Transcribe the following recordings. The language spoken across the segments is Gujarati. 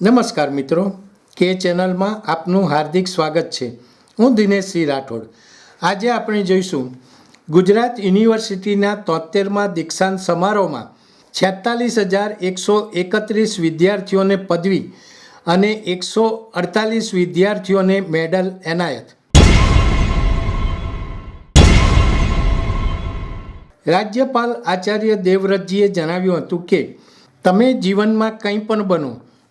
નમસ્કાર મિત્રો, કે ચેનલમાં આપનું હાર્દિક સ્વાગત છે. હું દિનેશ સિંહ રાઠોડ. આજે આપણે જોઈશું ગુજરાત યુનિવર્સિટીના 73મા દીક્ષાંત સમારોહમાં 46,131 વિદ્યાર્થીઓને પદવી અને 148 વિદ્યાર્થીઓને મેડલ એનાયત. રાજ્યપાલ આચાર્ય દેવવ્રતજીએ જણાવ્યું હતું કે તમે જીવનમાં કંઈ પણ બનો,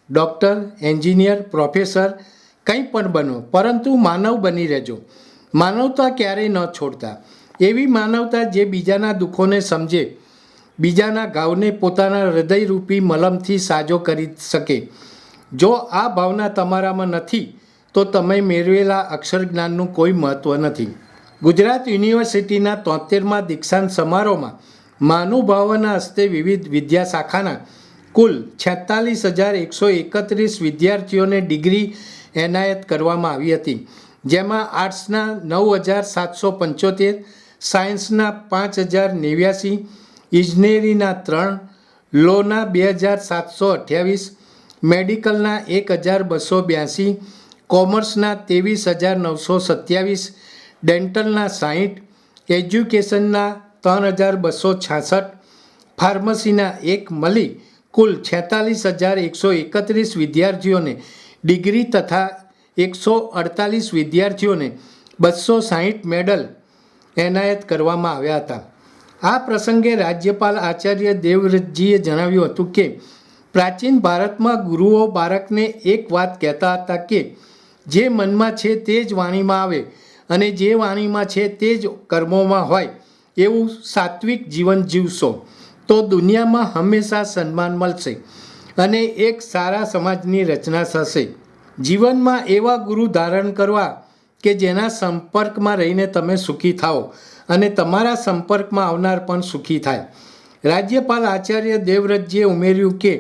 ડૉક્ટર, એન્જિનિયર, પ્રોફેસર, કંઈ પણ બનો, પરંતુ માનવ બની રહેજો. માનવતા ક્યારેય ન છોડતા. એવી માનવતા જે બીજાના દુઃખોને સમજે, બીજાના ઘાવને પોતાના હૃદયરૂપી મલમથી સાજો કરી શકે. જો આ ભાવના તમારામાં નથી તો તમે મેળવેલા અક્ષર જ્ઞાનનું કોઈ મહત્ત્વ નથી. ગુજરાત યુનિવર્સિટીના 73મા દીક્ષાંત સમારોહમાં મહાનુભાવોના હસ્તે વિવિધ વિદ્યાશાખાના કુલ 46,131 વિદ્યાર્થીઓને ડિગ્રી એનાયત કરવામાં આવી હતી. જેમાં આર્ટ્સના 9,775, સાયન્સના 5,089, ઇજનેરીના 3, લોના 2,728, મેડિકલના 1,282, કોમર્સના 23,927, ડેન્ટલના 60, એજ્યુકેશનના 3,266, ફાર્મસીના 1 મળી કુલ 46,131 વિદ્યાર્થીઓને ડિગ્રી તથા 148 વિદ્યાર્થીઓને 260 મેડલ એનાયત કરવામાં આવ્યા હતા. આ પ્રસંગે રાજ્યપાલ આચાર્ય દેવવ્રતજીએ જણાવ્યું હતું કે પ્રાચીન ભારતમાં ગુરુઓ બાળકને એક વાત કહેતા હતા કે જે મનમાં છે તે જ વાણીમાં આવે અને જે વાણીમાં છે તે જ કર્મોમાં હોય એવું સાત્વિક જીવન જીવશો તો દુનિયામાં હંમેશા સન્માન મળશે અને એક સારા સમાજની રચના થશે. જીવનમાં એવા ગુરુ ધારણ કરવા કે જેના સંપર્કમાં રહીને તમે સુખી થાઓ અને તમારા સંપર્કમાં આવનાર પણ સુખી થાય. રાજ્યપાલ આચાર્ય દેવવ્રતજીએ ઉમેર્યું કે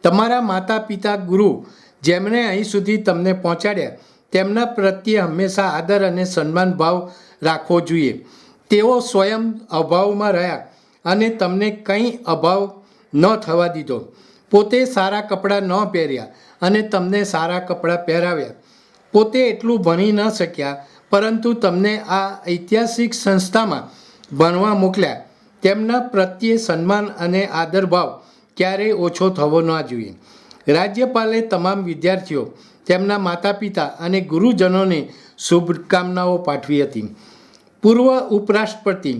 તમારા માતા પિતા ગુરુ જેમણે અહીં સુધી તમને પહોંચાડ્યા તેમના પ્રત્યે હંમેશા આદર અને સન્માન ભાવ રાખવો જોઈએ. તેઓ સ્વયં અભાવમાં રહ્યા અને તમને કંઈ અભાવ ન થવા દીધો. પોતે સારા કપડાં ન પહેર્યા અને તમને સારા કપડાં પહેરાવ્યા. પોતે એટલું ભણી ન શક્યા પરંતુ તમને આ ઐતિહાસિક સંસ્થામાં ભણવા મોકલ્યા. તેમના પ્રત્યે સન્માન અને આદરભાવ ક્યારેય ઓછો થવો ન જોઈએ. રાજ્યપાલે તમામ વિદ્યાર્થીઓ, તેમના માતા પિતા અને ગુરુજનોને શુભકામનાઓ પાઠવી હતી. પૂર્વ ઉપરાષ્ટ્રપતિ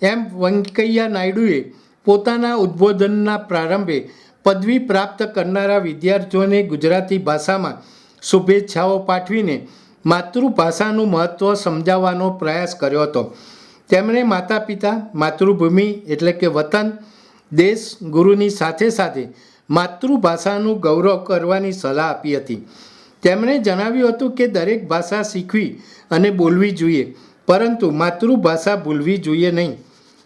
એમ વેંકૈયા નાયડુએ પોતાના ઉદ્બોધનના પ્રારંભે પદવી પ્રાપ્ત કરનારા વિદ્યાર્થીઓને ગુજરાતી ભાષામાં શુભેચ્છાઓ પાઠવીને માતૃભાષાનું મહત્ત્વ સમજાવવાનો પ્રયાસ કર્યો હતો. તેમણે માતા પિતા, માતૃભૂમિ એટલે કે વતન, દેશ, ગુરુની સાથે સાથે માતૃભાષાનું ગૌરવ કરવાની સલાહ આપી હતી. તેમણે જણાવ્યું હતું કે દરેક ભાષા શીખવી અને બોલવી જોઈએ પરંતુ માતૃભાષા ભૂલવી જોઈએ નહીં.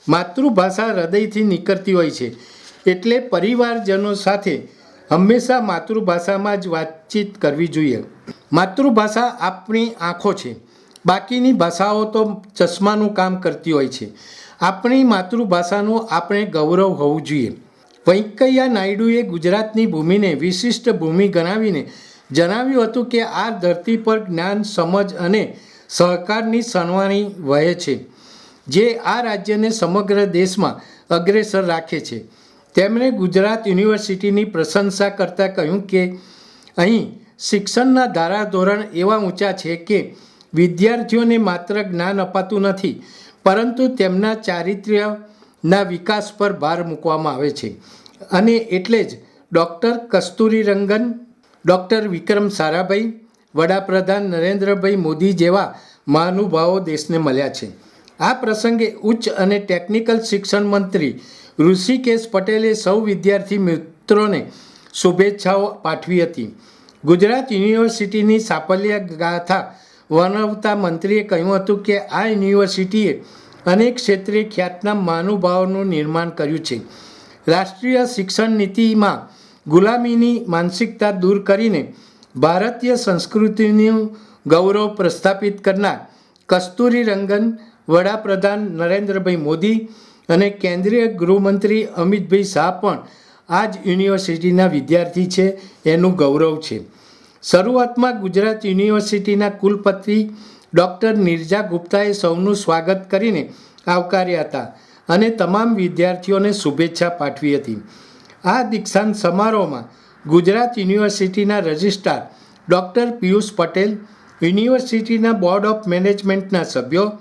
માતૃભાષા હૃદયથી નીકળતી હોય છે એટલે પરિવારજનો સાથે હંમેશા માતૃભાષામાં જ વાતચીત કરવી જોઈએ. માતૃભાષા આપણી આંખો છે, બાકીની ભાષાઓ તો ચશ્માનું કામ કરતી હોય છે. આપણી માતૃભાષાનું આપણે ગૌરવ હોવું જોઈએ. વેંકૈયા નાયડુએ ગુજરાતની ભૂમિને વિશિષ્ટ ભૂમિ ગણાવીને જણાવ્યું હતું કે આ ધરતી પર જ્ઞાન, સમજ અને સહકારની સણવાણી વહે છે જે આ રાજ્યને સમગ્ર દેશમાં અગ્રેસર રાખે છે. તેમણે ગુજરાત યુનિવર્સિટીની પ્રશંસા કરતાં કહ્યું કે અહીં શિક્ષણના ધારાધોરણ એવા ઊંચા છે કે વિદ્યાર્થીઓને માત્ર જ્ઞાન અપાતું નથી પરંતુ તેમના ચારિત્ર્યના વિકાસ પર ભાર મૂકવામાં આવે છે. અને એટલે જ ડૉક્ટર કસ્તુરીરંગન, ડૉક્ટર વિક્રમ સારાભાઈ, વડાપ્રધાન નરેન્દ્રભાઈ મોદી જેવા મહાનુભાવો દેશને મળ્યા છે. આ પ્રસંગે ઉચ્ચ અને ટેકનિકલ શિક્ષણ મંત્રી ઋષિકેશ પટેલે સૌ વિદ્યાર્થી મિત્રોને શુભેચ્છાઓ પાઠવી હતી. ગુજરાત યુનિવર્સિટીની સાફલ્ય ગાથા વર્ણવતા મંત્રીએ કહ્યું હતું કે આ યુનિવર્સિટીએ અનેક ક્ષેત્રે ખ્યાતનામ મહાનુભાવોનું નિર્માણ કર્યું છે. રાષ્ટ્રીય શિક્ષણ નીતિમાં ગુલામીની માનસિકતા દૂર કરીને ભારતીય સંસ્કૃતિનું ગૌરવ પ્રસ્થાપિત કરનાર કસ્તુરીરંગન, વડાપ્રધાન નરેન્દ્રભાઈ મોદી અને કેન્દ્રીય ગૃહમંત્રી અમિતભાઈ શાહ પણ આ જ યુનિવર્સિટીના વિદ્યાર્થી છે એનું ગૌરવ છે. શરૂઆતમાં ગુજરાત યુનિવર્સિટીના કુલપતિ ડૉક્ટર નિરજા ગુપ્તાએ સૌનું સ્વાગત કરીને આવકાર્યા હતા અને તમામ વિદ્યાર્થીઓને શુભેચ્છા પાઠવી હતી. આ દીક્ષાંત સમારોહમાં ગુજરાત યુનિવર્સિટીના રજિસ્ટ્રાર ડૉક્ટર પિયુષ પટેલ, યુનિવર્સિટીના બોર્ડ ઓફ મેનેજમેન્ટના સભ્યો,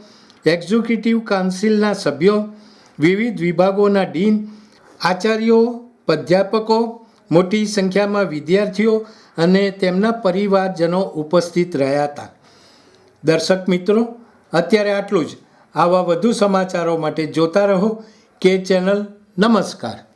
એક્ઝિક્યુટિવ કાઉન્સિલના સભ્યો, વિવિધ વિભાગોના ડીન, આચાર્યો, પ્રાધ્યાપકો, મોટી સંખ્યામાં વિદ્યાર્થીઓ અને તેમના પરિવારજનો ઉપસ્થિત રહ્યા હતા. દર્શક મિત્રો, અત્યારે આટલું જ. આવા વધુ સમાચારો માટે જોતા રહો કે ચેનલ. નમસ્કાર.